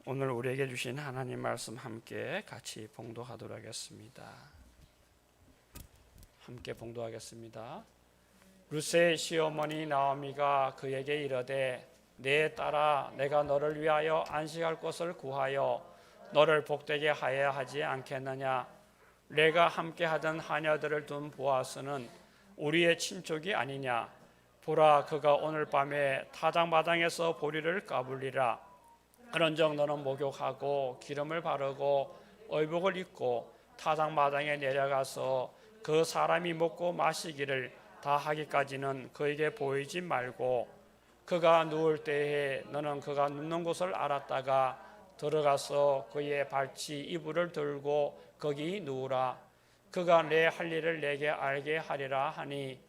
오늘 우리에게 주신 하나님 말씀 함께 같이 봉독하도록 하겠습니다. 함께 봉독하겠습니다. 룻의 시어머니 나오미가 그에게 이르되 내 딸아 내가 너를 위하여 안식할 곳을 구하여 너를 복되게 하여야 하지 않겠느냐. 내가 함께 하던 하녀들을 둔 보아스는 우리의 친족이 아니냐. 보라 그가 오늘 밤에 타작마당에서 보리를 까불리라. 그런즉 너는 목욕하고 기름을 바르고 의복을 입고 타작마당에 내려가서 그 사람이 먹고 마시기를 다 하기까지는 그에게 보이지 말고 그가 누울 때에 너는 그가 눕는 곳을 알았다가 들어가서 그의 발치 이불을 들고 거기 누우라. 그가 내 할 일을 내게 알게 하리라 하니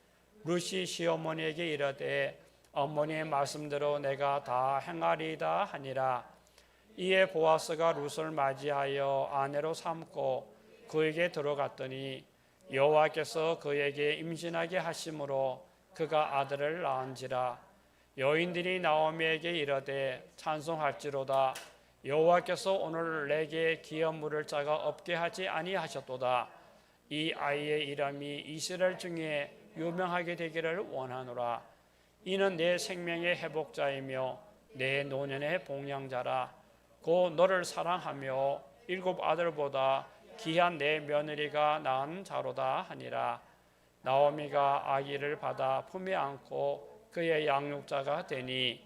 룻이 시어머니에게 이르되 어머니의 말씀대로 내가 다 행하리이다 하니라. 이에 보아스가 룻을 맞이하여 아내로 삼고 그에게 들어갔더니 여호와께서 그에게 임신하게 하심으로 그가 아들을 낳은지라. 여인들이 나오미에게 이르되 찬송할지로다. 여호와께서 오늘 내게 기업 물을 자가 없게 하지 아니하셨도다. 이 아이의 이름이 이스라엘 중에 유명하게 되기를 원하노라. 이는 내 생명의 회복자이며 내 노년의 복량자라. 곧 너를 사랑하며 7 아들보다 귀한 내 며느리가 낳은 자로다 하니라. 나오미가 아기를 받아 품에 안고 그의 양육자가 되니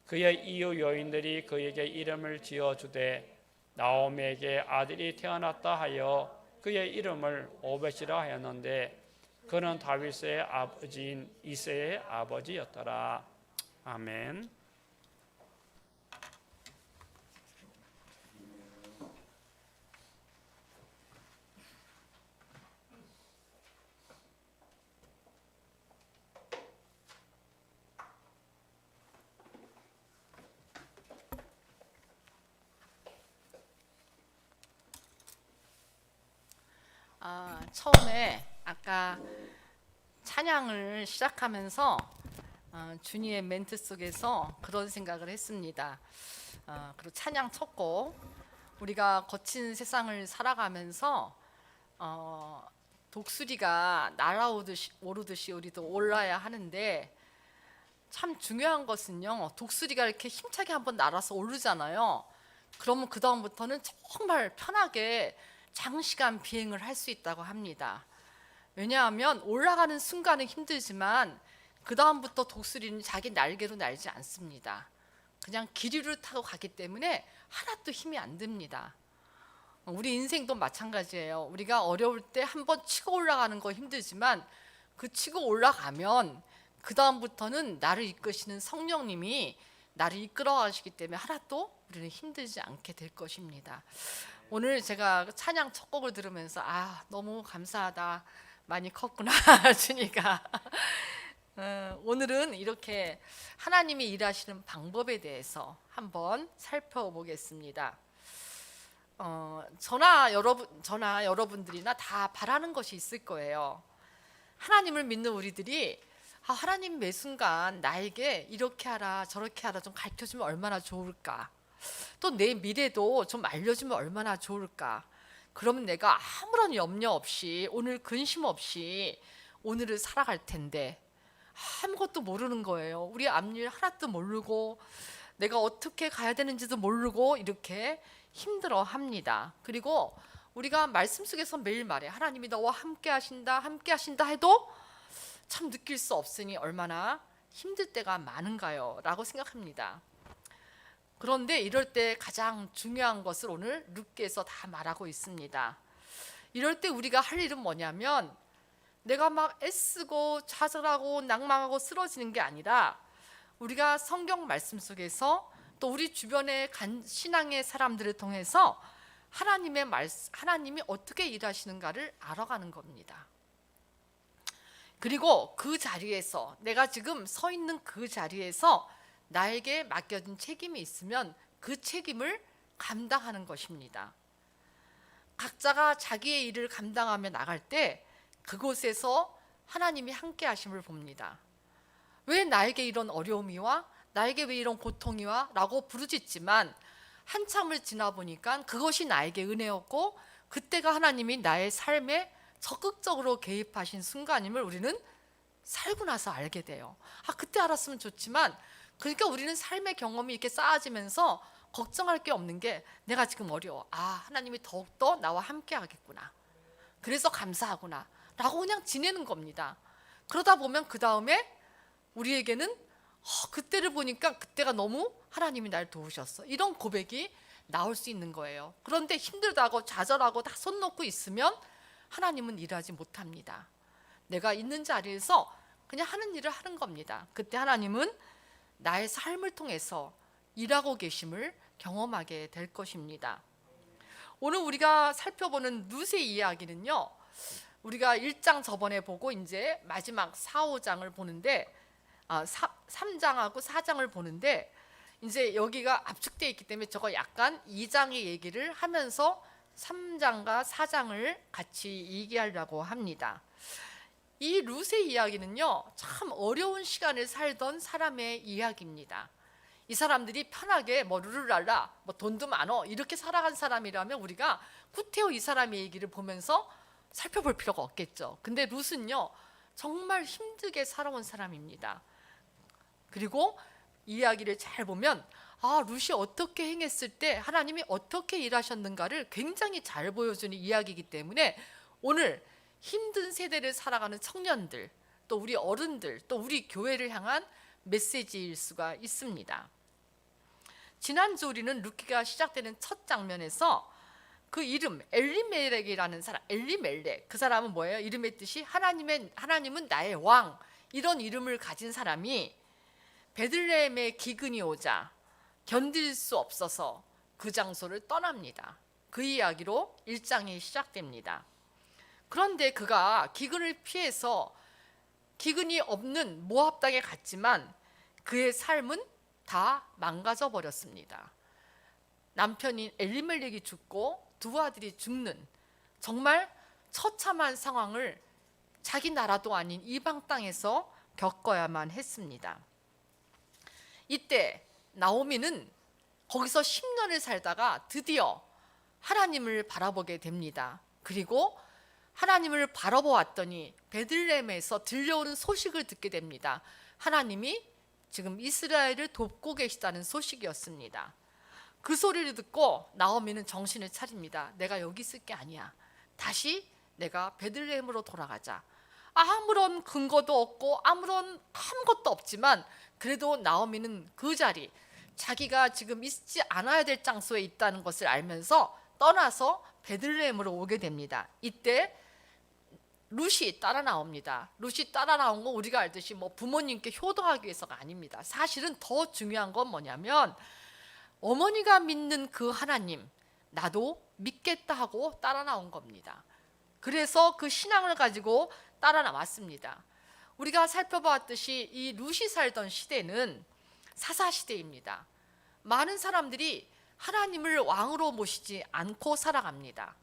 그의 이웃 여인들이 그에게 이름을 지어주되 나오미에게 아들이 태어났다 하여 그의 이름을 오벳이라 하였는데 그는 다윗의 아버지인 이새의 아버지였더라. 아멘. 처음에 아까 찬양을 시작하면서 준이의 멘트 속에서 그런 생각을 했습니다. 그리고 찬양 첫 곡, 우리가 거친 세상을 살아가면서 독수리가 오르듯이 우리도 올라야 하는데 참 중요한 것은요, 독수리가 이렇게 힘차게 한번 날아서 오르잖아요. 그러면 그 다음부터는 정말 편하게 장시간 비행을 할 수 있다고 합니다. 왜냐하면 올라가는 순간은 힘들지만 그 다음부터 독수리는 자기 날개로 날지 않습니다. 그냥 기류를 타고 가기 때문에 하나도 힘이 안 듭니다. 우리 인생도 마찬가지예요. 우리가 어려울 때 한번 치고 올라가는 거 힘들지만 그 치고 올라가면 그 다음부터는 나를 이끄시는 성령님이 나를 이끌어 가시기 때문에 하나도 우리는 힘들지 않게 될 것입니다. 오늘 제가 찬양 첫 곡을 들으면서 너무 감사하다. 많이 컸구나 주니까. 오늘은 이렇게 하나님이 일하시는 방법에 대해서 한번 살펴보겠습니다. 저나 여러분들이나 다 바라는 것이 있을 거예요. 하나님을 믿는 우리들이 하나님 매 순간 나에게 이렇게 하라 저렇게 하라 좀 가르쳐주면 얼마나 좋을까. 또 내 미래도 좀 알려주면 얼마나 좋을까. 그러면 내가 아무런 염려 없이 오늘 근심 없이 오늘을 살아갈 텐데 아무것도 모르는 거예요. 우리 앞일 하나도 모르고 내가 어떻게 가야 되는지도 모르고 이렇게 힘들어합니다. 그리고 우리가 말씀 속에서 매일 말해 하나님이 너와 함께 하신다 해도 참 느낄 수 없으니 얼마나 힘들 때가 많은가요? 라고 생각합니다. 그런데 이럴 때 가장 중요한 것을 오늘 룻기에서 다 말하고 있습니다. 이럴 때 우리가 할 일은 뭐냐면 내가 막 애쓰고 좌절하고 낭망하고 쓰러지는 게 아니라 우리가 성경 말씀 속에서 또 우리 주변의 신앙의 사람들을 통해서 하나님이 어떻게 일하시는가를 알아가는 겁니다. 그리고 그 자리에서 내가 지금 서 있는 그 자리에서 나에게 맡겨진 책임이 있으면 그 책임을 감당하는 것입니다. 각자가 자기의 일을 감당하며 나갈 때 그곳에서 하나님이 함께 하심을 봅니다. 왜 나에게 이런 어려움이 와? 나에게 왜 이런 고통이 와? 라고 부르짖지만 한참을 지나 보니까 그것이 나에게 은혜였고 그때가 하나님이 나의 삶에 적극적으로 개입하신 순간임을 우리는 살고 나서 알게 돼요. 그때 알았으면 좋지만, 그러니까 우리는 삶의 경험이 이렇게 쌓아지면서 걱정할 게 없는 게, 내가 지금 어려워. 하나님이 더욱더 나와 함께 하겠구나. 그래서 감사하구나. 라고 그냥 지내는 겁니다. 그러다 보면 그 다음에 우리에게는 그때를 보니까 그때가 너무 하나님이 날 도우셨어. 이런 고백이 나올 수 있는 거예요. 그런데 힘들다고 좌절하고 다 손 놓고 있으면 하나님은 일하지 못합니다. 내가 있는 자리에서 그냥 하는 일을 하는 겁니다. 그때 하나님은 나의 삶을 통해서 일하고 계심을 경험하게 될 것입니다. 오늘 우리가 살펴보는 룻의 이야기는요, 우리가 1장 저번에 보고 이제 마지막 4, 5장을 보는데 3장하고 4장을 보는데, 이제 여기가 압축되어 있기 때문에 저거 약간 2장의 얘기를 하면서 3장과 4장을 같이 얘기하려고 합니다. 이 룻의 이야기는요, 참 어려운 시간을 살던 사람의 이야기입니다. 이 사람들이 편하게 룰루랄라 돈도 많어 이렇게 살아간 사람이라면 우리가 구태여 이 사람의 얘기를 보면서 살펴볼 필요가 없겠죠. 근데 룻은요, 정말 힘들게 살아온 사람입니다. 그리고 이야기를 잘 보면 룻이 어떻게 행했을 때 하나님이 어떻게 일하셨는가를 굉장히 잘 보여주는 이야기이기 때문에 오늘 힘든 세대를 살아가는 청년들, 또 우리 어른들, 또 우리 교회를 향한 메시지일 수가 있습니다. 지난주 우리는 룻기가 시작되는 첫 장면에서 그 이름 엘리멜렉이라는 사람, 엘리멜렉, 그 사람은 뭐예요? 이름의 뜻이 하나님은 나의 왕, 이런 이름을 가진 사람이 베들레헴에 기근이 오자 견딜 수 없어서 그 장소를 떠납니다. 그 이야기로 1장이 시작됩니다. 그런데 그가 기근을 피해서 기근이 없는 모압 땅에 갔지만 그의 삶은 다 망가져 버렸습니다. 남편인 엘리멜렉이 죽고 두 아들이 죽는 정말 처참한 상황을 자기 나라도 아닌 이방 땅에서 겪어야만 했습니다. 이때 나오미는 거기서 10년을 살다가 드디어 하나님을 바라보게 됩니다. 그리고 하나님을 바라보았더니 베들레헴에서 들려오는 소식을 듣게 됩니다. 하나님이 지금 이스라엘을 돕고 계시다는 소식이었습니다. 그 소리를 듣고 나오미는 정신을 차립니다. 내가 여기 있을 게 아니야. 다시 내가 베들레헴으로 돌아가자. 아무런 근거도 없고 아무것도 없지만 그래도 나오미는 그 자리, 자기가 지금 있지 않아야 될 장소에 있다는 것을 알면서 떠나서 베들레헴으로 오게 됩니다. 이때 룻이 따라 나옵니다. 룻이 따라 나온 건 우리가 알듯이 부모님께 효도하기 위해서가 아닙니다. 사실은 더 중요한 건 뭐냐면 어머니가 믿는 그 하나님, 나도 믿겠다 하고 따라 나온 겁니다. 그래서 그 신앙을 가지고 따라 나왔습니다. 우리가 살펴보았듯이 이 룻이 살던 시대는 사사시대입니다. 많은 사람들이 하나님을 왕으로 모시지 않고 살아갑니다.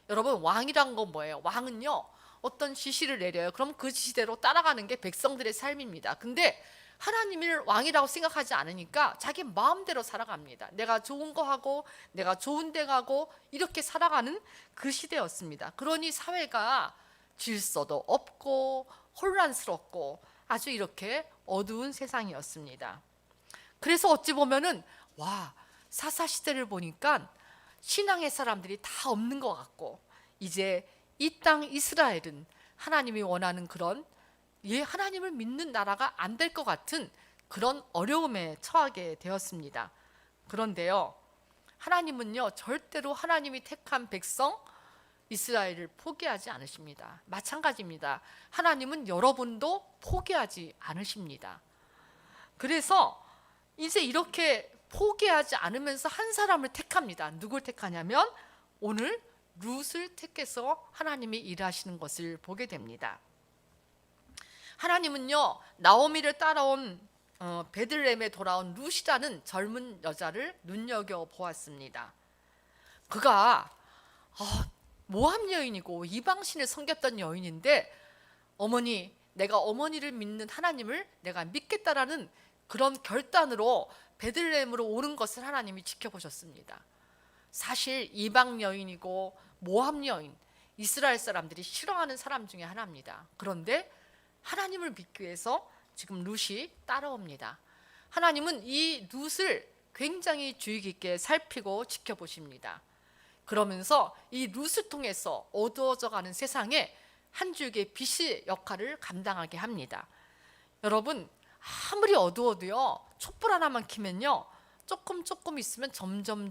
여러분, 왕이란 건 뭐예요? 왕은요, 어떤 지시를 내려요. 그럼 그 지시대로 따라가는 게 백성들의 삶입니다. 근데 하나님을 왕이라고 생각하지 않으니까 자기 마음대로 살아갑니다. 내가 좋은 거 하고 내가 좋은 데 가고 이렇게 살아가는 그 시대였습니다. 그러니 사회가 질서도 없고 혼란스럽고 아주 이렇게 어두운 세상이었습니다. 그래서 어찌 보면은 사사시대를 보니까 신앙의 사람들이 다 없는 것 같고, 이제 이 땅 이스라엘은 하나님이 원하는 그런 하나님을 믿는 나라가 안 될 것 같은 그런 어려움에 처하게 되었습니다. 그런데요, 하나님은요 절대로 하나님이 택한 백성 이스라엘을 포기하지 않으십니다. 마찬가지입니다. 하나님은 여러분도 포기하지 않으십니다. 그래서 이제 이렇게 포기하지 않으면서 한 사람을 택합니다. 누굴 택하냐면 오늘 룻을 택해서 하나님이 일하시는 것을 보게 됩니다. 하나님은요, 나오미를 따라온 베들레헴에 돌아온 룻이라는 젊은 여자를 눈여겨보았습니다. 그가 모압 여인이고 이방신을 섬겼던 여인인데, 어머니, 내가 어머니를 믿는 하나님을 내가 믿겠다라는 그런 결단으로 베들레헴으로 오는 것을 하나님이 지켜보셨습니다. 사실 이방 여인이고 모함 여인, 이스라엘 사람들이 싫어하는 사람 중에 하나입니다. 그런데 하나님을 믿기 위해서 지금 룻이 따라옵니다. 하나님은 이 룻을 굉장히 주의 깊게 살피고 지켜보십니다. 그러면서 이 룻을 통해서 어두워져 가는 세상에 한 줄기의 빛의 역할을 감당하게 합니다. 여러분, 아무리 어두워도요, 촛불 하나만 켜면요, 조금 있으면 점점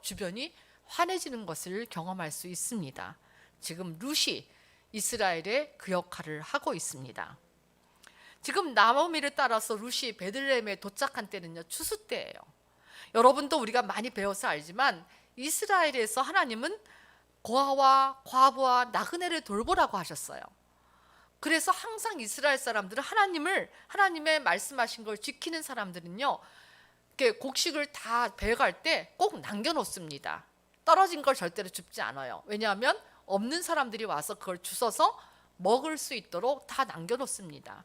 주변이 환해지는 것을 경험할 수 있습니다. 지금 룻이 이스라엘의 그 역할을 하고 있습니다. 지금 나오미를 따라서 룻이 베들레헴에 도착한 때는요, 추수 때예요. 여러분도 우리가 많이 배워서 알지만 이스라엘에서 하나님은 고아와 과부와 나그네를 돌보라고 하셨어요. 그래서 항상 이스라엘 사람들은 하나님의 말씀하신 걸 지키는 사람들은요, 이렇게 곡식을 다 배갈 때 꼭 남겨놓습니다. 떨어진 걸 절대로 줍지 않아요. 왜냐하면 없는 사람들이 와서 그걸 주워서 먹을 수 있도록 다 남겨놓습니다.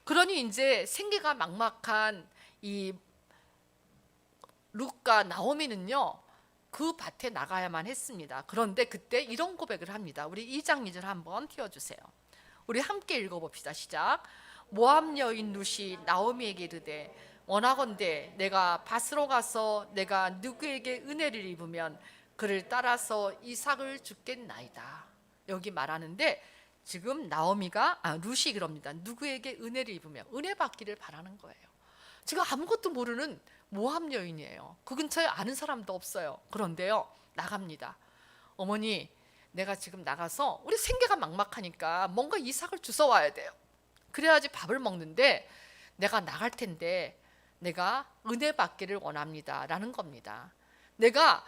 그러니 이제 생계가 막막한 이 룻과 나오미는요, 그 밭에 나가야만 했습니다. 그런데 그때 이런 고백을 합니다. 우리 2장 2절 한번 띄워주세요. 우리 함께 읽어봅시다. 시작. 모압 여인 룻이 나오미에게 이르되 원하건대 내가 밭으로 가서 내가 누구에게 은혜를 입으면 그를 따라서 이삭을 주겠나이다. 여기 말하는데 지금 룻이 그럽니다. 누구에게 은혜를 입으면 은혜 받기를 바라는 거예요. 지금 아무것도 모르는 모압 여인이에요. 그 근처에 아는 사람도 없어요. 그런데요, 나갑니다. 어머니, 내가 지금 나가서 우리 생계가 막막하니까 뭔가 이삭을 주워 와야 돼요. 그래야지 밥을 먹는데 내가 나갈 텐데 내가 은혜 받기를 원합니다 라는 겁니다. 내가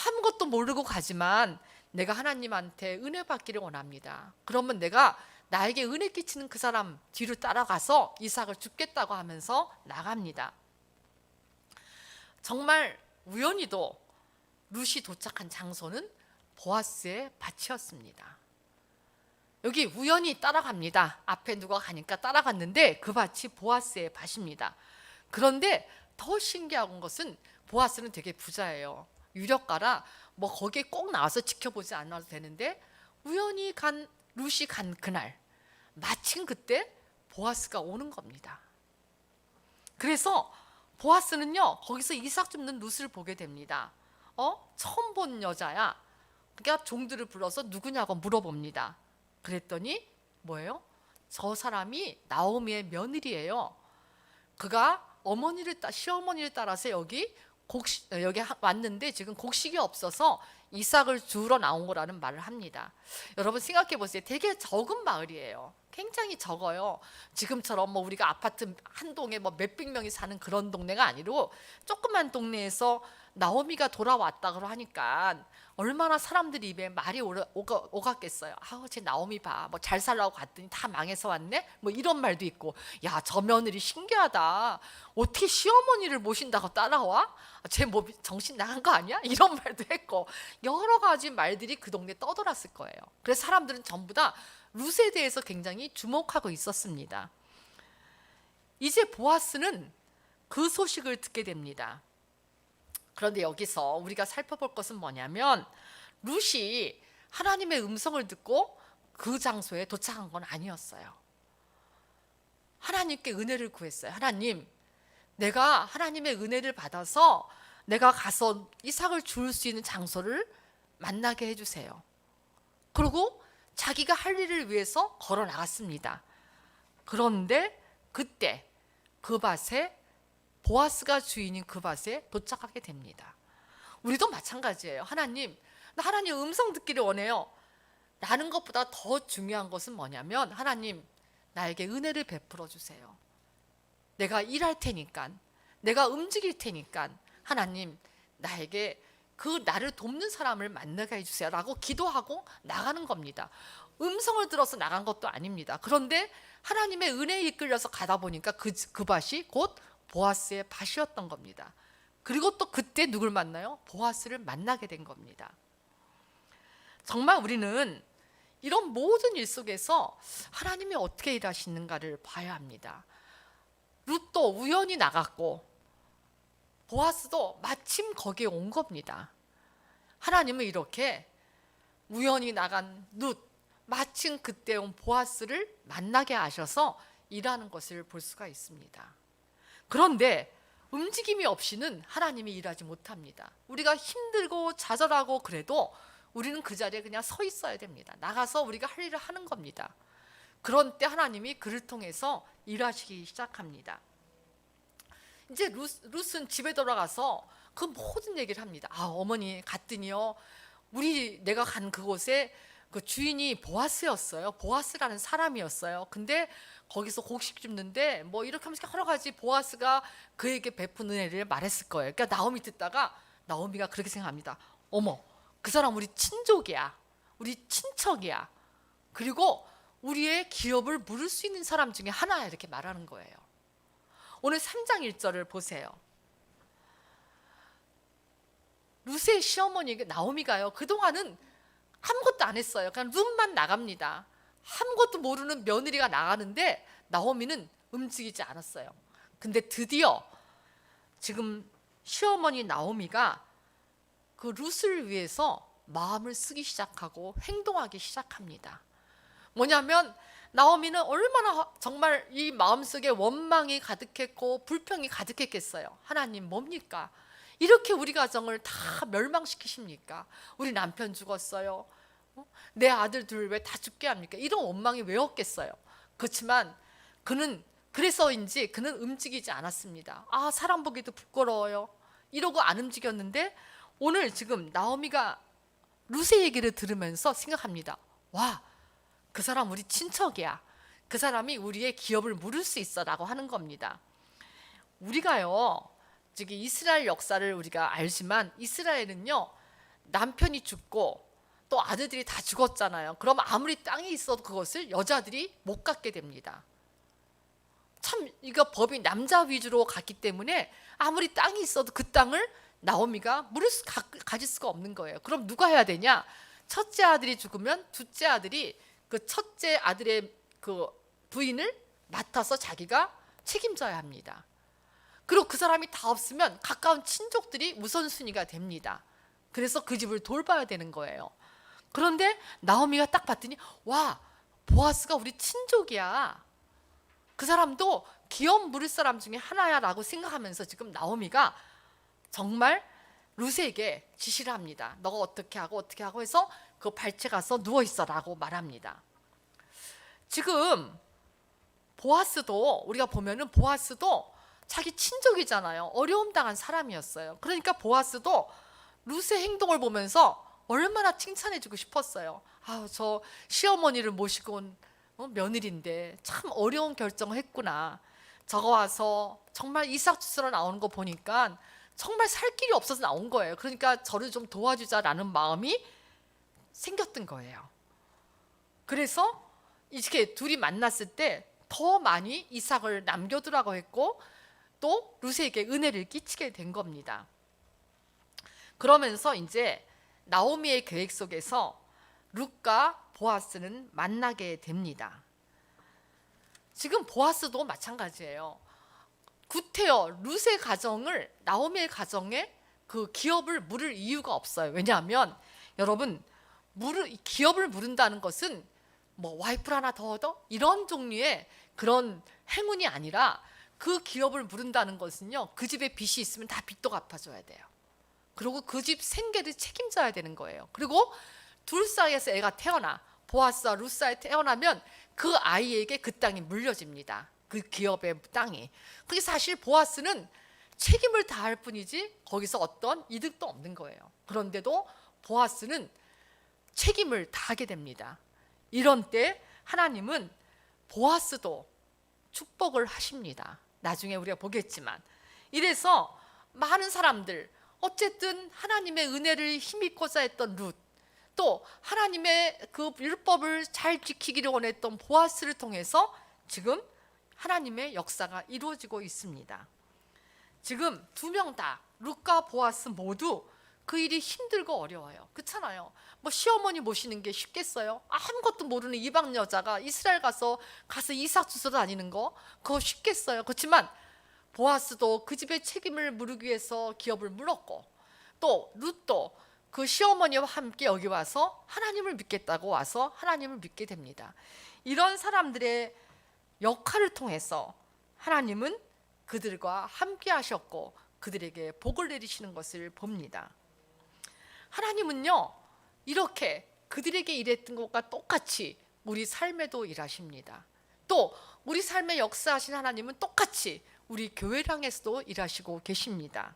아무것도 모르고 가지만 내가 하나님한테 은혜 받기를 원합니다. 그러면 내가 나에게 은혜 끼치는 그 사람 뒤로 따라가서 이삭을 줍겠다고 하면서 나갑니다. 정말 우연히도 룻이 도착한 장소는 보아스의 밭이었습니다. 여기 우연히 따라갑니다. 앞에 누가 가니까 따라갔는데 그 밭이 보아스의 밭입니다. 그런데 더 신기한 것은 보아스는 되게 부자예요. 유력가라 뭐 거기에 꼭 나와서 지켜보지 않아도 되는데 우연히 룻이 간 그날 마침 그때 보아스가 오는 겁니다. 그래서 보아스는요, 거기서 이삭 줍는 룻을 보게 됩니다. 처음 본 여자야. 그러니까 종들을 불러서 누구냐고 물어봅니다. 그랬더니 뭐예요? 저 사람이 나오미의 며느리예요. 그가 시어머니를 따라서 여기 왔는데 지금 곡식이 없어서 이삭을 주우러 나온 거라는 말을 합니다. 여러분 생각해 보세요. 되게 적은 마을이에요. 굉장히 적어요. 지금처럼 뭐 우리가 아파트 한 동에 뭐 몇백 명이 사는 그런 동네가 아니고 조그만 동네에서 나오미가 돌아왔다고 하니까 얼마나 사람들이 입에 말이 오갔겠어요. 아우, 쟤 나오미 봐. 뭐 잘 살라고 갔더니 다 망해서 왔네. 뭐 이런 말도 있고, 야, 저 며느리 신기하다. 어떻게 시어머니를 모신다고 따라와? 쟤 뭐 정신 나간 거 아니야? 이런 말도 했고, 여러 가지 말들이 그 동네에 떠돌았을 거예요. 그래서 사람들은 전부 다 룻에 대해서 굉장히 주목하고 있었습니다. 이제 보아스는 그 소식을 듣게 됩니다. 그런데 여기서 우리가 살펴볼 것은 뭐냐면 룻이 하나님의 음성을 듣고 그 장소에 도착한 건 아니었어요. 하나님께 은혜를 구했어요. 하나님, 내가 하나님의 은혜를 받아서 내가 가서 이삭을 줄 수 있는 장소를 만나게 해주세요. 그리고 자기가 할 일을 위해서 걸어 나갔습니다. 그런데 그때 그 밭에 보아스가 주인인 그 밭에 도착하게 됩니다. 우리도 마찬가지예요. 하나님, 나 하나님 음성 듣기를 원해요. 라는 것보다 더 중요한 것은 뭐냐면 하나님, 나에게 은혜를 베풀어 주세요. 내가 일할 테니까, 내가 움직일 테니까 하나님, 나에게 그 나를 돕는 사람을 만나게 해주세요 라고 기도하고 나가는 겁니다. 음성을 들어서 나간 것도 아닙니다. 그런데 하나님의 은혜에 이끌려서 가다 보니까 그 밭이 곧 보아스의 밭이었던 겁니다. 그리고 또 그때 누굴 만나요? 보아스를 만나게 된 겁니다. 정말 우리는 이런 모든 일 속에서 하나님이 어떻게 일하시는가를 봐야 합니다. 룻도 우연히 나갔고 보아스도 마침 거기에 온 겁니다. 하나님은 이렇게 우연히 나간 룻, 마침 그때 온 보아스를 만나게 하셔서 일하는 것을 볼 수가 있습니다. 그런데 움직임이 없이는 하나님이 일하지 못합니다. 우리가 힘들고 좌절하고 그래도 우리는 그 자리에 그냥 서 있어야 됩니다. 나가서 우리가 할 일을 하는 겁니다. 그런 때 하나님이 그를 통해서 일하시기 시작합니다. 이제 룻은 집에 돌아가서 그 모든 얘기를 합니다. 어머니 갔더니요, 내가 간 그곳에 그 주인이 보아스였어요. 보아스라는 사람이었어요. 근데 거기서 곡식 줍는데 뭐 이렇게 하면서 여러 가지 보아스가 그에게 베푼 은혜를 말했을 거예요. 그러니까 나오미 듣다가 나오미가 그렇게 생각합니다. 어머, 그 사람 우리 친족이야. 우리 친척이야. 그리고 우리의 기업을 물을 수 있는 사람 중에 하나야, 이렇게 말하는 거예요. 오늘 3장 1절을 보세요. 룻의 시어머니 나오미가요, 그동안은 아무것도 안 했어요. 그냥 룻만 나갑니다. 아무것도 모르는 며느리가 나가는데 나오미는 움직이지 않았어요. 근데 드디어 지금 시어머니 나오미가 그 룻을 위해서 마음을 쓰기 시작하고 행동하기 시작합니다. 뭐냐면 나오미는 얼마나 정말 이 마음속에 원망이 가득했고 불평이 가득했겠어요. 하나님 뭡니까? 이렇게 우리 가정을 다 멸망시키십니까? 우리 남편 죽었어요. 내 아들 둘 왜 다 죽게 합니까? 이런 원망이 왜 없겠어요? 그렇지만 그래서인지 그는 움직이지 않았습니다. 사람 보기도 부끄러워요. 이러고 안 움직였는데 오늘 지금 나오미가 룻의 얘기를 들으면서 생각합니다. 와, 그 사람 우리 친척이야. 그 사람이 우리의 기업을 물을 수 있어 라고 하는 겁니다. 우리가요, 저기 이스라엘 역사를 우리가 알지만 이스라엘은요, 남편이 죽고 또 아들들이 다 죽었잖아요. 그럼 아무리 땅이 있어도 그것을 여자들이 못 갖게 됩니다. 참 이거 법이 남자 위주로 갔기 때문에 아무리 땅이 있어도 그 땅을 나오미가 가질 수가 없는 거예요. 그럼 누가 해야 되냐? 첫째 아들이 죽으면 둘째 아들이 그 첫째 아들의 그 부인을 맡아서 자기가 책임져야 합니다. 그리고 그 사람이 다 없으면 가까운 친족들이 우선순위가 됩니다. 그래서 그 집을 돌봐야 되는 거예요. 그런데 나오미가 딱 봤더니 와, 보아스가 우리 친족이야. 그 사람도 기업 물을 사람 중에 하나야 라고 생각하면서 지금 나오미가 정말 룻에게 지시를 합니다. 너가 어떻게 하고 해서 그 발치에 가서 누워있어 라고 말합니다. 지금 보아스도 우리가 보면은 보아스도 자기 친족이잖아요. 어려움 당한 사람이었어요. 그러니까 보아스도 룻의 행동을 보면서 얼마나 칭찬해주고 싶었어요. 저 시어머니를 모시고 온 며느리인데 참 어려운 결정을 했구나. 저거 와서 정말 이삭 주스러 나오는 거 보니까 정말 살 길이 없어서 나온 거예요. 그러니까 저를 좀 도와주자라는 마음이 생겼던 거예요. 그래서 이렇게 둘이 만났을 때 더 많이 이삭을 남겨두라고 했고 또 룻에게 은혜를 끼치게 된 겁니다. 그러면서 이제 나오미의 계획 속에서 룻과 보아스는 만나게 됩니다. 지금 보아스도 마찬가지예요. 구태여 룻의 가정을 나오미의 가정에 그 기업을 물을 이유가 없어요. 왜냐하면 여러분 기업을 물은다는 것은 뭐 와이프를 하나 더 얻어? 이런 종류의 그런 행운이 아니라 그 기업을 물은다는 것은요, 그 집에 빚이 있으면 다 빚도 갚아줘야 돼요. 그리고 그 집 생계를 책임져야 되는 거예요. 그리고 둘 사이에서 애가 태어나 보아스와 룻 사이에 태어나면 그 아이에게 그 땅이 물려집니다. 그 기업의 땅이. 그게 사실 보아스는 책임을 다할 뿐이지 거기서 어떤 이득도 없는 거예요. 그런데도 보아스는 책임을 다하게 됩니다. 이런 때 하나님은 보아스도 축복을 하십니다. 나중에 우리가 보겠지만. 이래서 많은 사람들, 어쨌든 하나님의 은혜를 힘입고자 했던 룻, 또 하나님의 그 율법을 잘 지키기를 원했던 보아스를 통해서 지금 하나님의 역사가 이루어지고 있습니다. 지금 두 명 다 룻과 보아스 모두 그 일이 힘들고 어려워요. 그렇잖아요. 뭐 시어머니 모시는 게 쉽겠어요? 아무것도 모르는 이방 여자가 이스라엘 가서 이삭 주워 다니는 거 그거 쉽겠어요? 그렇지만 보아스도 그 집의 책임을 물기 위해서 기업을 물었고, 또 룻도 그 시어머니와 함께 여기 와서 하나님을 믿겠다고 와서 하나님을 믿게 됩니다. 이런 사람들의 역할을 통해서 하나님은 그들과 함께 하셨고 그들에게 복을 내리시는 것을 봅니다. 하나님은요, 이렇게 그들에게 일했던 것과 똑같이 우리 삶에도 일하십니다. 또 우리 삶에 역사하신 하나님은 똑같이 우리 교회를 향해서도 일하시고 계십니다.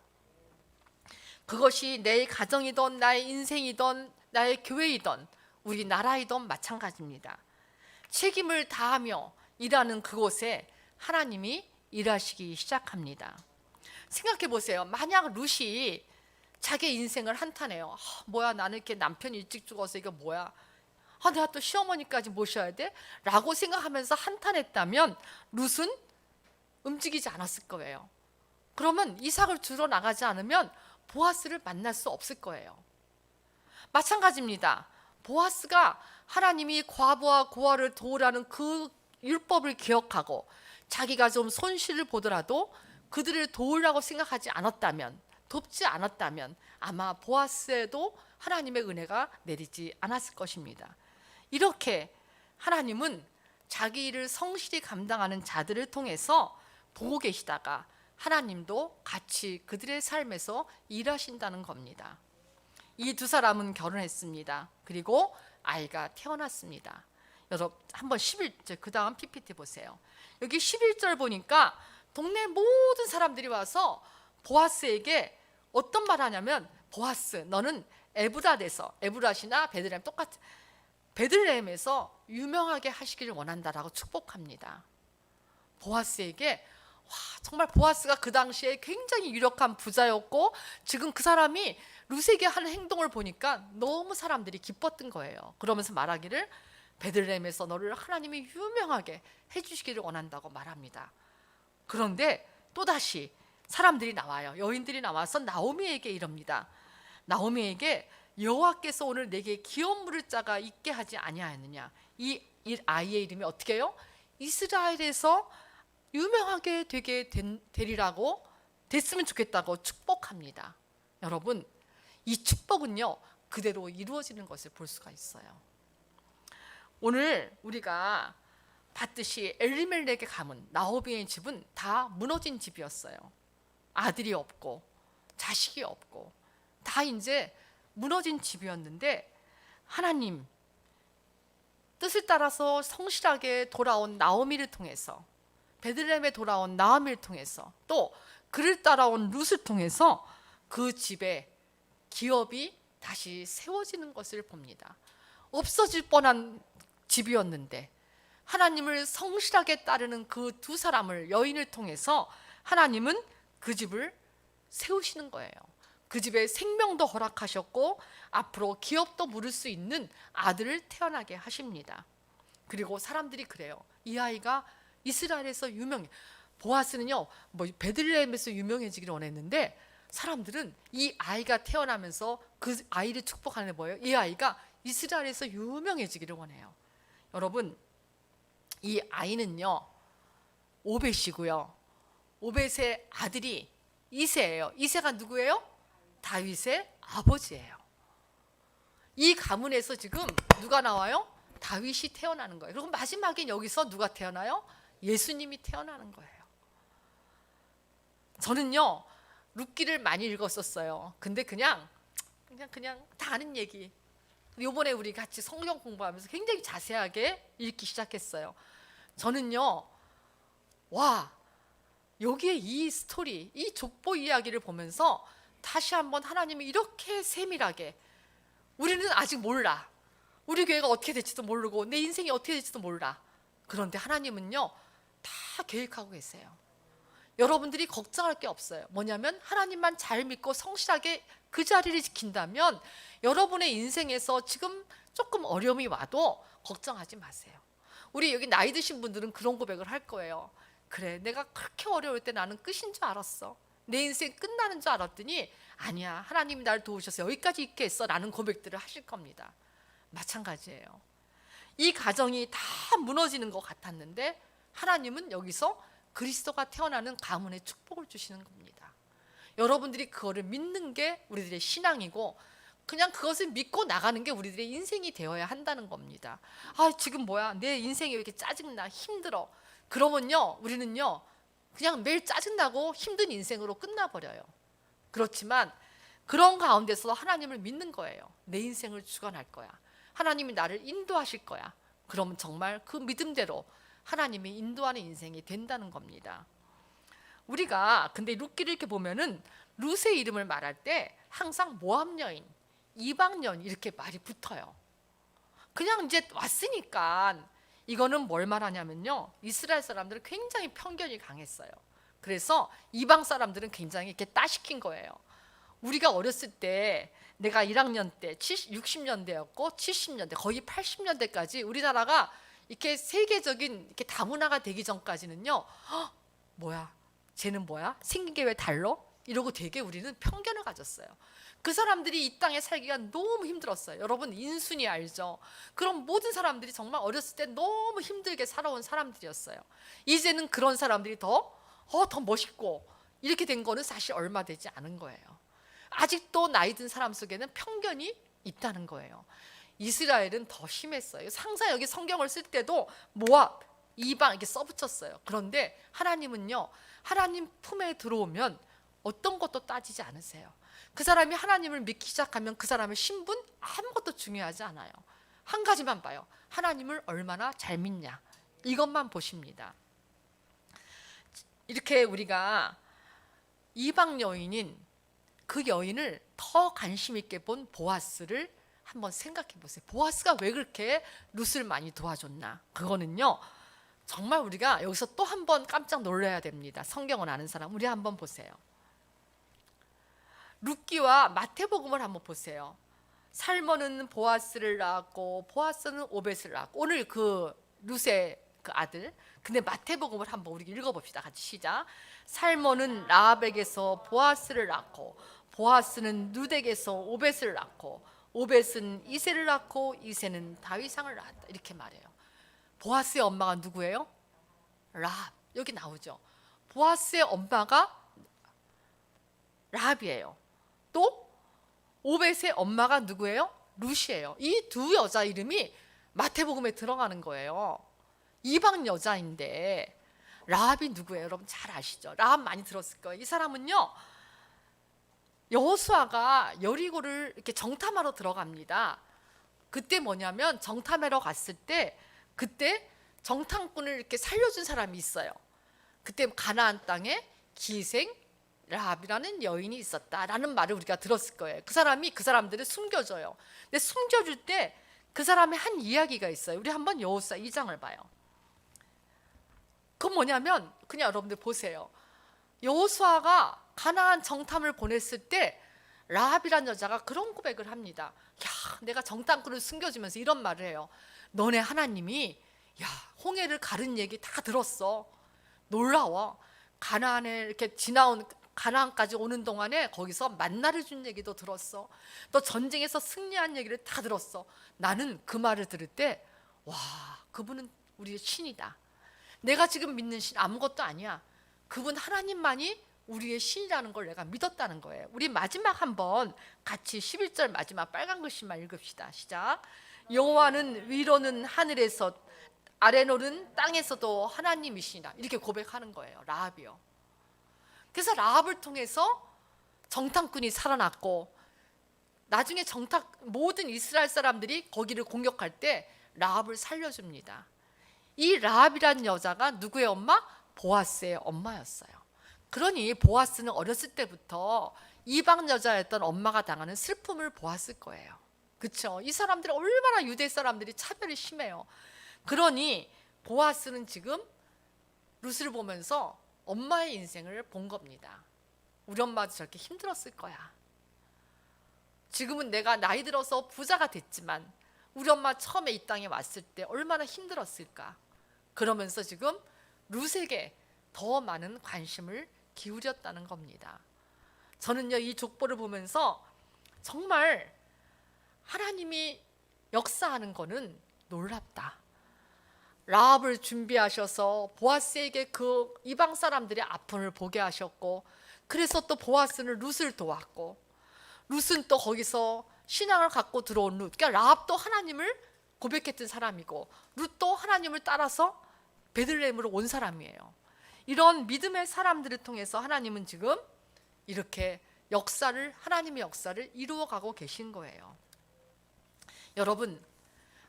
그것이 내 가정이든 나의 인생이든 나의 교회이든 우리 나라이든 마찬가지입니다. 책임을 다하며 일하는 그곳에 하나님이 일하시기 시작합니다. 생각해 보세요. 만약 룻이 자기 인생을 한탄해요. 뭐야, 나는 이렇게 남편이 일찍 죽어서 이거 뭐야, 내가 또 시어머니까지 모셔야 돼? 라고 생각하면서 한탄했다면 룻은 움직이지 않았을 거예요. 그러면 이삭을 주러 나가지 않으면 보아스를 만날 수 없을 거예요. 마찬가지입니다. 보아스가 하나님이 과부와 고아를 도우라는 그 율법을 기억하고 자기가 좀 손실을 보더라도 그들을 도우려고 생각하지 않았다면, 돕지 않았다면 아마 보아스에도 하나님의 은혜가 내리지 않았을 것입니다. 이렇게 하나님은 자기 일을 성실히 감당하는 자들을 통해서 보고 계시다가 하나님도 같이 그들의 삶에서 일하신다는 겁니다. 이 두 사람은 결혼했습니다. 그리고 아이가 태어났습니다. 여러분 한번 11절 그 다음 PPT 보세요. 여기 11절 보니까 동네 모든 사람들이 와서 보아스에게 어떤 말 하냐면, 보아스 너는 에브랏이나 베들레헴 똑같아, 베들레헴에서 유명하게 하시기를 원한다라고 축복합니다. 보아스에게, 정말 보아스가 그 당시에 굉장히 유력한 부자였고 지금 그 사람이 룻에게 하는 행동을 보니까 너무 사람들이 기뻤던 거예요. 그러면서 말하기를 베들레헴에서 너를 하나님이 유명하게 해주시기를 원한다고 말합니다. 그런데 또다시 사람들이 나와요. 여인들이 나와서 나오미에게 이럽니다. 나오미에게 여호와께서 오늘 내게 기업 물을 자가 있게 하지 아니하였느냐. 이 아이의 이름이 어떻게 해요? 이스라엘에서 유명하게 되게 되리라고 됐으면 좋겠다고 축복합니다. 여러분, 이 축복은요 그대로 이루어지는 것을 볼 수가 있어요. 오늘 우리가 봤듯이 엘리멜렉의 가문, 나오미의 집은 다 무너진 집이었어요. 아들이 없고 자식이 없고 다 이제 무너진 집이었는데 하나님 뜻을 따라서 성실하게 돌아온 나오미를 통해서, 베들레헴에 돌아온 나오미를 통해서, 또 그를 따라온 룻을 통해서 그 집에 기업이 다시 세워지는 것을 봅니다. 없어질 뻔한 집이었는데 하나님을 성실하게 따르는 그 두 사람을, 여인을 통해서 하나님은 그 집을 세우시는 거예요. 그 집에 생명도 허락하셨고 앞으로 기업도 물을 수 있는 아들을 태어나게 하십니다. 그리고 사람들이 그래요. 이 아이가 이스라엘에서 유명해. 보아스는요 베들레헴에서 유명해지기를 원했는데 사람들은 이 아이가 태어나면서 그 아이를 축복하는 게 뭐예요? 이 아이가 이스라엘에서 유명해지기를 원해요. 여러분, 이 아이는요 오벳이고요. 오벳의 아들이 이새예요. 이새가 누구예요? 다윗의 아버지예요. 이 가문에서 지금 누가 나와요? 다윗이 태어나는 거예요. 그리고 마지막에 여기서 누가 태어나요? 예수님이 태어나는 거예요. 저는요 룻기를 많이 읽었었어요. 근데 그냥 다 아는 얘기. 요번에 우리 같이 성경 공부하면서 굉장히 자세하게 읽기 시작했어요. 저는요 여기에 이 스토리, 이 족보 이야기를 보면서 다시 한번 하나님이 이렇게 세밀하게, 우리는 아직 몰라, 우리 교회가 어떻게 될지도 모르고 내 인생이 어떻게 될지도 몰라. 그런데 하나님은요 다 계획하고 계세요. 여러분들이 걱정할 게 없어요. 뭐냐면 하나님만 잘 믿고 성실하게 그 자리를 지킨다면 여러분의 인생에서 지금 조금 어려움이 와도 걱정하지 마세요. 우리 여기 나이 드신 분들은 그런 고백을 할 거예요. 그래, 내가 그렇게 어려울 때 나는 끝인 줄 알았어. 내 인생 끝나는 줄 알았더니 아니야, 하나님이 날 도우셔서 여기까지 있게 했어 라는 고백들을 하실 겁니다. 마찬가지예요. 이 가정이 다 무너지는 것 같았는데 하나님은 여기서 그리스도가 태어나는 가문에 축복을 주시는 겁니다. 여러분들이 그거를 믿는 게 우리들의 신앙이고 그냥 그것을 믿고 나가는 게 우리들의 인생이 되어야 한다는 겁니다. 아, 지금 뭐야, 내 인생이 왜 이렇게 짜증나, 힘들어. 그러면요, 우리는요 그냥 매일 짜증나고 힘든 인생으로 끝나버려요. 그렇지만 그런 가운데서 하나님을 믿는 거예요. 내 인생을 주관할 거야. 하나님이 나를 인도하실 거야. 그러면 정말 그 믿음대로 하나님이 인도하는 인생이 된다는 겁니다. 우리가 근데 룻기를 이렇게 보면은 룻의 이름을 말할 때 항상 모압 여인, 이방 여인 이렇게 말이 붙어요. 그냥 이제 왔으니까 이거는 뭘 말하냐면요, 이스라엘 사람들은 굉장히 편견이 강했어요. 그래서 이방 사람들은 굉장히 이렇게 따시킨 거예요. 우리가 어렸을 때 내가 1학년 때 60년대였고 70년대 거의 80년대까지 우리나라가 이렇게 세계적인 이렇게 다문화가 되기 전까지는요, 뭐야, 쟤는 뭐야? 생긴 게 왜 달라? 이러고 되게 우리는 편견을 가졌어요. 그 사람들이 이 땅에 살기가 너무 힘들었어요. 여러분 인순이 알죠? 그럼 모든 사람들이 정말 어렸을 때 너무 힘들게 살아온 사람들이었어요. 이제는 그런 사람들이 더 멋있고 이렇게 된 거는 사실 얼마 되지 않은 거예요. 아직도 나이 든 사람 속에는 편견이 있다는 거예요. 이스라엘은 더 심했어요. 상사 여기 성경을 쓸 때도 모압, 이방 이렇게 써붙였어요. 그런데 하나님은요, 하나님 품에 들어오면 어떤 것도 따지지 않으세요. 그 사람이 하나님을 믿기 시작하면 그 사람의 신분 아무것도 중요하지 않아요. 한 가지만 봐요. 하나님을 얼마나 잘 믿냐, 이것만 보십니다. 이렇게 우리가 이방 여인인 그 여인을 더 관심 있게 본 보아스를 한번 생각해 보세요. 보아스가 왜 그렇게 룻을 많이 도와줬나? 그거는요, 정말 우리가 여기서 또 한 번 깜짝 놀라야 됩니다. 성경을 아는 사람, 우리 한번 보세요. 룻기와 마태복음을 한번 보세요. 살몬은 보아스를 낳았고 보아스는 오벳을 낳았고, 오늘 그 룻의 그 아들. 근데 마태복음을 한번 우리 읽어봅시다. 같이 시작. 살몬은 라합에게서 보아스를 낳고 보아스는 룻에게서 오벳을 낳고 오벳은 이새를 낳고 이새는 다윗왕을 낳았다. 이렇게 말해요. 보아스의 엄마가 누구예요? 라합. 여기 나오죠. 보아스의 엄마가 라합이에요. 또 오벳의 엄마가 누구예요? 룻이에요. 이 두 여자 이름이 마태복음에 들어가는 거예요. 이방 여자인데 라합이 누구예요? 여러분 잘 아시죠? 라합 많이 들었을 거예요. 이 사람은요, 여호수아가 여리고를 이렇게 정탐하러 들어갑니다. 그때 뭐냐면 정탐하러 갔을 때 그때 정탐꾼을 이렇게 살려준 사람이 있어요. 그때 가나안 땅에 기생 라합이라는 여인이 있었다라는 말을 우리가 들었을 거예요. 그 사람이 그 사람들을 숨겨줘요. 근데 숨겨줄 때 그 사람의 한 이야기가 있어요. 우리 한번 여호수아 2장을 봐요. 그건 뭐냐면 그냥 여러분들 보세요. 여호수아가 가나안 정탐을 보냈을 때 라합이란 여자가 그런 고백을 합니다. 야, 내가 정탐꾼을 숨겨주면서 이런 말을 해요. 너네 하나님이 홍해를 가른 얘기 다 들었어. 놀라워. 가나안에 이렇게 지나온 가나안까지 오는 동안에 거기서 만나를 준 얘기도 들었어. 또 전쟁에서 승리한 얘기를 다 들었어. 나는 그 말을 들을 때 와, 그분은 우리의 신이다. 내가 지금 믿는 신 아무것도 아니야. 그분 하나님만이 우리의 신이라는 걸 내가 믿었다는 거예요. 우리 마지막 한번 같이 11절 마지막 빨간 글씨만 읽읍시다. 시작. 여호와는 위로는 하늘에서 아래로는 땅에서도 하나님이시니라. 이렇게 고백하는 거예요. 라합이요. 그래서 라합을 통해서 정탐꾼이 살아났고 나중에 모든 이스라엘 사람들이 거기를 공격할 때 라합을 살려줍니다. 이 라합이란 여자가 누구의 엄마? 보아스의 엄마였어요. 그러니 보아스는 어렸을 때부터 이방 여자였던 엄마가 당하는 슬픔을 보았을 거예요. 그렇죠? 이 사람들이 얼마나 유대 사람들이 차별이 심해요. 그러니 보아스는 지금 룻을 보면서 엄마의 인생을 본 겁니다. 우리 엄마도 저렇게 힘들었을 거야. 지금은 내가 나이 들어서 부자가 됐지만 우리 엄마 처음에 이 땅에 왔을 때 얼마나 힘들었을까. 그러면서 지금 룻에게 더 많은 관심을 기울였다는 겁니다. 저는요, 이 족보를 보면서 정말 하나님이 역사하는 거는 놀랍다. 라합을 준비하셔서 보아스에게 그 이방 사람들의 아픔을 보게 하셨고, 그래서 또 보아스는 룻을 도왔고, 룻은 또 거기서 신앙을 갖고 들어온 룻, 그러니까 라합도 하나님을 고백했던 사람이고, 룻도 하나님을 따라서 베들레헴으로 온 사람이에요. 이런 믿음의 사람들을 통해서 하나님은 지금 이렇게 하나님의 역사를 이루어가고 계신 거예요. 여러분,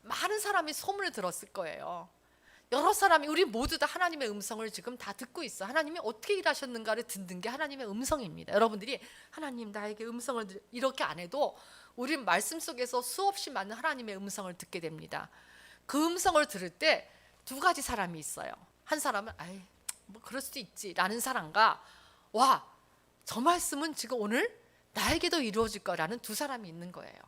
많은 사람이 소문을 들었을 거예요. 여러 사람이, 우리 모두 다 하나님의 음성을 지금 다 듣고 있어. 하나님이 어떻게 일하셨는가를 듣는 게 하나님의 음성입니다. 여러분들이 하나님 나에게 음성을 이렇게 안 해도 우린 말씀 속에서 수없이 많은 하나님의 음성을 듣게 됩니다. 그 음성을 들을 때 두 가지 사람이 있어요. 한 사람은 아이 뭐 그럴 수도 있지 라는 사람과, 와, 저 말씀은 지금 오늘 나에게도 이루어질 거라는 두 사람이 있는 거예요.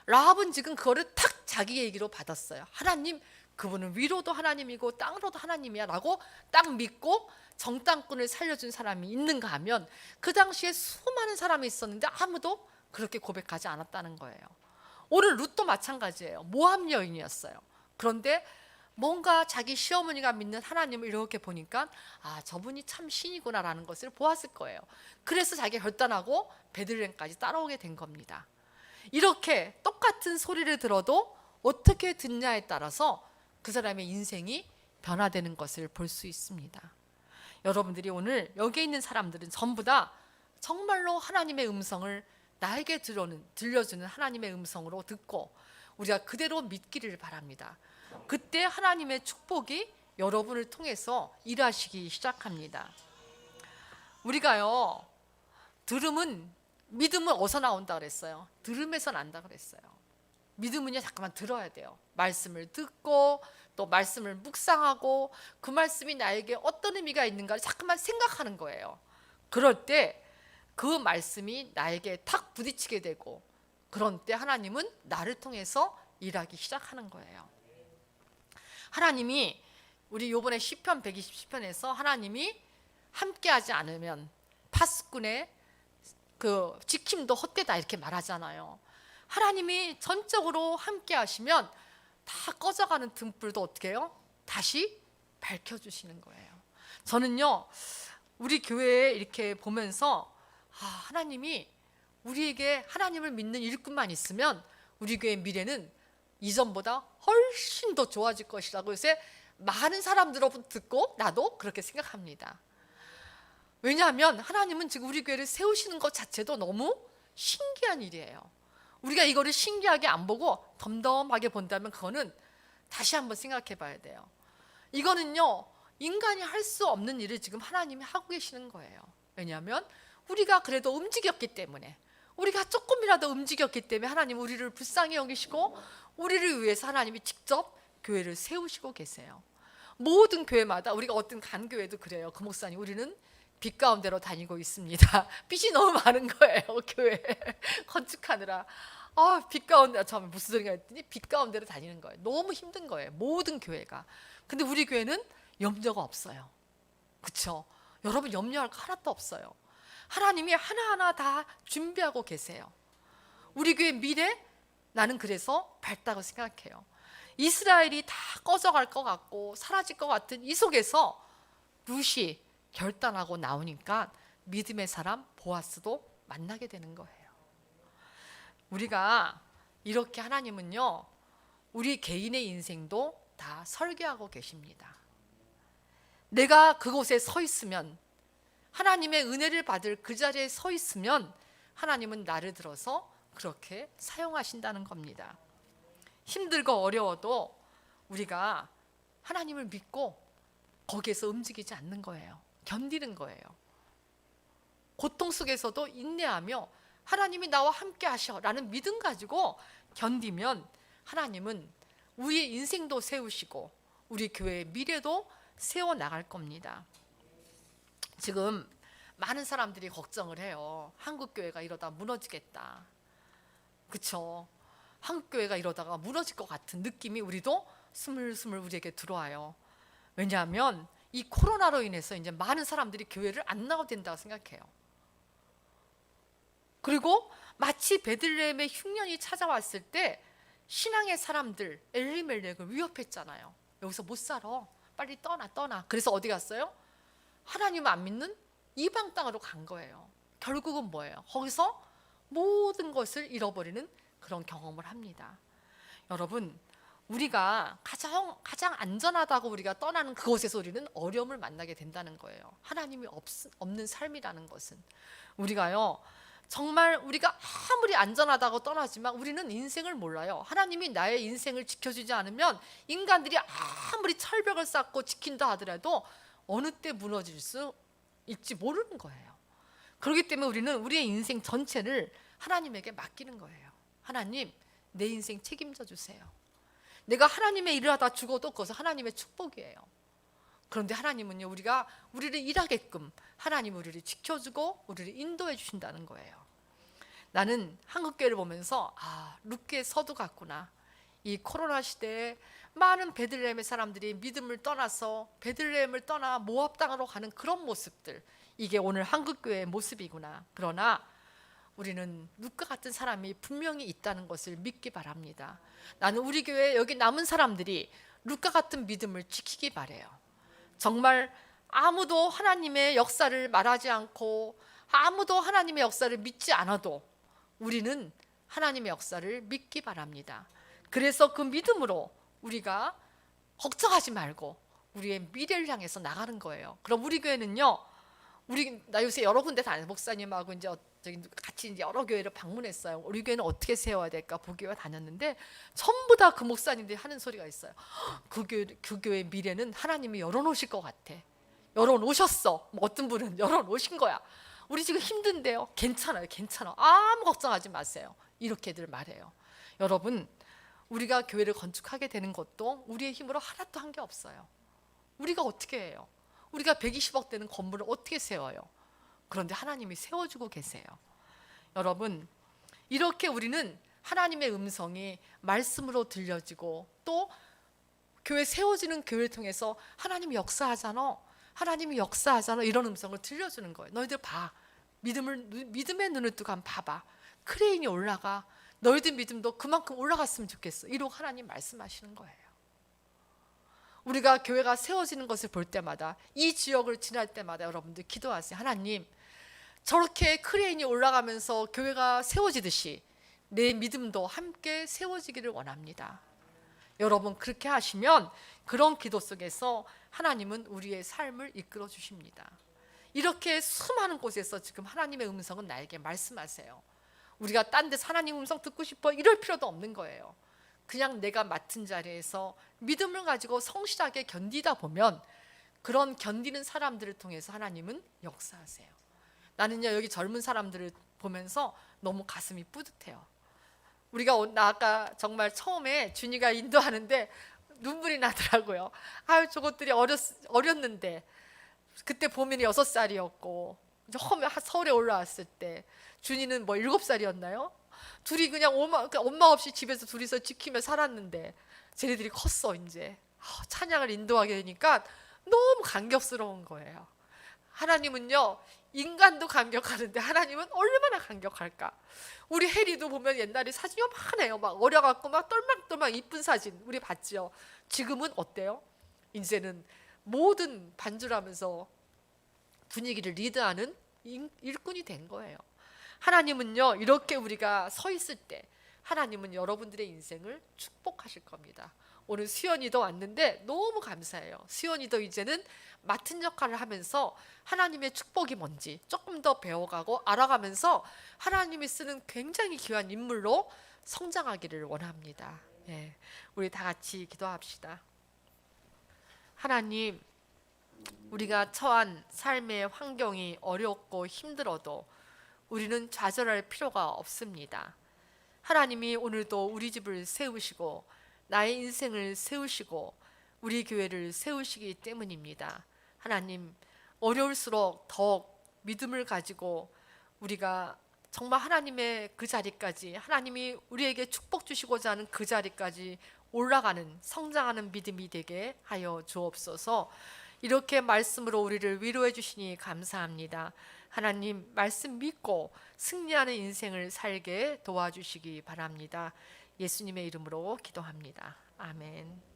라합은 지금 그거를 탁 자기 얘기로 받았어요. 하나님, 그분은 위로도 하나님이고 땅으로도 하나님이야 라고 딱 믿고 정탐꾼을 살려준 사람이 있는가 하면, 그 당시에 수많은 사람이 있었는데 아무도 그렇게 고백하지 않았다는 거예요. 오늘 룻도 마찬가지예요. 모압 여인이었어요. 그런데 뭔가 자기 시어머니가 믿는 하나님을 이렇게 보니까, 아, 저분이 참 신이구나 라는 것을 보았을 거예요. 그래서 자기가 결단하고 베들레헴까지 따라오게 된 겁니다. 이렇게 똑같은 소리를 들어도 어떻게 듣냐에 따라서 그 사람의 인생이 변화되는 것을 볼 수 있습니다. 여러분들이 오늘 여기 있는 사람들은 전부 다 정말로 하나님의 음성을 나에게 들려주는 하나님의 음성으로 듣고 우리가 그대로 믿기를 바랍니다. 그때 하나님의 축복이 여러분을 통해서 일하시기 시작합니다. 우리가요, 믿음은 어디서 나온다 그랬어요? 들음에서 난다 그랬어요. 믿음은요, 잠깐만 들어야 돼요. 말씀을 듣고 또 말씀을 묵상하고 그 말씀이 나에게 어떤 의미가 있는가를 잠깐만 생각하는 거예요. 그럴 때 그 말씀이 나에게 탁 부딪히게 되고, 그런 때 하나님은 나를 통해서 일하기 시작하는 거예요. 하나님이 우리 요번에 시편 120편에서 하나님이 함께하지 않으면 파수꾼의 그 지킴도 헛되다 이렇게 말하잖아요. 하나님이 전적으로 함께 하시면 다 꺼져가는 등불도 어떻게 해요? 다시 밝혀주시는 거예요. 저는요, 우리 교회에 이렇게 보면서 하나님이 우리에게 하나님을 믿는 일꾼만 있으면 우리 교회의 미래는 이전보다 훨씬 더 좋아질 것이라고 요새 많은 사람들로부터 듣고 나도 그렇게 생각합니다. 왜냐하면 하나님은 지금 우리 교회를 세우시는 것 자체도 너무 신기한 일이에요. 우리가 이거를 신기하게 안 보고 덤덤하게 본다면 그거는 다시 한번 생각해 봐야 돼요. 이거는요, 인간이 할 수 없는 일을 지금 하나님이 하고 계시는 거예요. 왜냐하면 우리가 그래도 움직였기 때문에, 우리가 조금이라도 움직였기 때문에 하나님 우리를 불쌍히 여기시고 우리를 위해서 하나님이 직접 교회를 세우시고 계세요. 모든 교회마다, 우리가 어떤 간 교회도 그래요. 그 목사님, 우리는 빛 가운데로 다니고 있습니다. 빛이 너무 많은 거예요. 교회 건축하느라. 빛 가운데, 처음에 무슨 소리가 했더니 빛 가운데로 다니는 거예요. 너무 힘든 거예요, 모든 교회가. 근데 우리 교회는 염려가 없어요. 그렇죠? 여러분, 염려할 거 하나도 없어요. 하나님이 하나하나 다 준비하고 계세요. 우리 교회 미래, 나는 그래서 밝다고 생각해요. 이스라엘이 다 꺼져갈 것 같고 사라질 것 같은 이 속에서 룻이 결단하고 나오니까 믿음의 사람 보아스도 만나게 되는 거예요. 우리가 이렇게, 하나님은요, 우리 개인의 인생도 다 설계하고 계십니다. 내가 그곳에 서 있으면, 하나님의 은혜를 받을 그 자리에 서 있으면 하나님은 나를 들어서 그렇게 사용하신다는 겁니다. 힘들고 어려워도 우리가 하나님을 믿고 거기에서 움직이지 않는 거예요. 견디는 거예요. 고통 속에서도 인내하며 하나님이 나와 함께 하셔라는 믿음 가지고 견디면 하나님은 우리의 인생도 세우시고 우리 교회의 미래도 세워나갈 겁니다. 지금 많은 사람들이 걱정을 해요. 한국교회가 이러다 무너지겠다. 그렇죠? 한국교회가 이러다가 무너질 것 같은 느낌이 우리도 스물스물 우리에게 들어와요. 왜냐하면 이 코로나로 인해서 이제 많은 사람들이 교회를 안 나가도 된다고 생각해요. 그리고 마치 베들레헴의 흉년이 찾아왔을 때 신앙의 사람들 엘리멜렉을 위협했잖아요. 여기서 못 살아. 빨리 떠나. 그래서 어디 갔어요? 하나님 안 믿는 이방 땅으로 간 거예요. 결국은 뭐예요? 거기서 모든 것을 잃어버리는 그런 경험을 합니다. 여러분, 우리가 가장 안전하다고 우리가 떠나는 그곳에서 우리는 어려움을 만나게 된다는 거예요. 하나님이 없는 삶이라는 것은. 우리가요, 정말 우리가 아무리 안전하다고 떠나지만 우리는 인생을 몰라요. 하나님이 나의 인생을 지켜주지 않으면 인간들이 아무리 철벽을 쌓고 지킨다 하더라도 어느 때 무너질 수 있지 모르는 거예요. 그렇기 때문에 우리는 우리의 인생 전체를 하나님에게 맡기는 거예요. 하나님, 내 인생 책임져 주세요. 내가 하나님의 일을 하다 죽어도 그것은 하나님의 축복이에요. 그런데 하나님은요, 우리를 일하게끔 하나님 우리를 지켜주고 우리를 인도해 주신다는 거예요. 나는 한국교회를 보면서 룻기의 서두 같구나. 이 코로나 시대에 많은 베들레헴의 사람들이 믿음을 떠나서 베들레헴을 떠나 모압 땅으로 가는 그런 모습들, 이게 오늘 한국교회의 모습이구나. 그러나 우리는 룻과 같은 사람이 분명히 있다는 것을 믿기 바랍니다. 나는 우리 교회 여기 남은 사람들이 룻과 같은 믿음을 지키기 바래요. 정말 아무도 하나님의 역사를 말하지 않고 아무도 하나님의 역사를 믿지 않아도 우리는 하나님의 역사를 믿기 바랍니다. 그래서 그 믿음으로 우리가 걱정하지 말고 우리의 미래를 향해서 나가는 거예요. 그럼 우리 교회는요, 나 요새 여러 군데 다녀 목사님하고 이제 같이 이제 여러 교회를 방문했어요. 우리 교회는 어떻게 세워야 될까 보기에 다녔는데 전부 다 그 목사님들이 하는 소리가 있어요. 그 교회의 미래는 하나님이 열어놓으실 것 같아. 열어놓으셨어. 어떤 분은 열어놓으신 거야. 우리 지금 힘든데요. 괜찮아요. 아무 걱정하지 마세요. 이렇게들 말해요. 여러분, 우리가 교회를 건축하게 되는 것도 우리의 힘으로 하나도 한 게 없어요. 우리가 어떻게 해요? 우리가 120억 되는 건물을 어떻게 세워요? 그런데 하나님이 세워주고 계세요. 여러분, 이렇게 우리는 하나님의 음성이 말씀으로 들려지고 또 교회 세워지는 교회를 통해서 하나님이 역사하잖아 이런 음성을 들려주는 거예요. 너희들 봐. 믿음의 눈을 뜨고 한번 봐봐. 크레인이 올라가. 너희들 믿음도 그만큼 올라갔으면 좋겠어. 이러고 하나님 말씀하시는 거예요. 우리가 교회가 세워지는 것을 볼 때마다, 이 지역을 지날 때마다 여러분들 기도하세요. 하나님, 저렇게 크레인이 올라가면서 교회가 세워지듯이 내 믿음도 함께 세워지기를 원합니다. 여러분, 그렇게 하시면 그런 기도 속에서 하나님은 우리의 삶을 이끌어 주십니다. 이렇게 수많은 곳에서 지금 하나님의 음성은 나에게 말씀하세요. 우리가 딴 데서 하나님 음성 듣고 싶어 이럴 필요도 없는 거예요. 그냥 내가 맡은 자리에서 믿음을 가지고 성실하게 견디다 보면 그런 견디는 사람들을 통해서 하나님은 역사하세요. 나는요, 여기 젊은 사람들을 보면서 너무 가슴이 뿌듯해요. 나 아까 정말 처음에 준이가 인도하는데 눈물이 나더라고요. 저것들이 어렸는데, 그때 보민이 6살이었고 처음에 서울에 올라왔을 때 준이는 7살이었나요? 둘이 그냥 엄마 없이 집에서 둘이서 지키며 살았는데 쟤네들이 컸어. 이제 찬양을 인도하게 되니까 너무 감격스러운 거예요. 하나님은요, 인간도 감격하는데 하나님은 얼마나 감격할까. 우리 혜리도 보면 옛날에 사진이 요만해요. 막 어려갖고 막 똘망똘망 이쁜 사진 우리 봤죠. 지금은 어때요? 이제는 모든 반주하면서 분위기를 리드하는 일꾼이 된 거예요. 하나님은요, 이렇게 우리가 서 있을 때 하나님은 여러분들의 인생을 축복하실 겁니다. 오늘 수연이도 왔는데 너무 감사해요. 수연이도 이제는 맡은 역할을 하면서 하나님의 축복이 뭔지 조금 더 배워가고 알아가면서 하나님이 쓰는 굉장히 귀한 인물로 성장하기를 원합니다. 우리 다 같이 기도합시다. 하나님, 우리가 처한 삶의 환경이 어렵고 힘들어도 우리는 좌절할 필요가 없습니다. 하나님이 오늘도 우리 집을 세우시고 나의 인생을 세우시고 우리 교회를 세우시기 때문입니다. 하나님, 어려울수록 더욱 믿음을 가지고 우리가 정말 하나님의 그 자리까지, 하나님이 우리에게 축복 주시고자 하는 그 자리까지 올라가는 성장하는 믿음이 되게 하여 주옵소서. 이렇게 말씀으로 우리를 위로해 주시니 감사합니다. 하나님 말씀 믿고 승리하는 인생을 살게 도와주시기 바랍니다. 예수님의 이름으로 기도합니다. 아멘.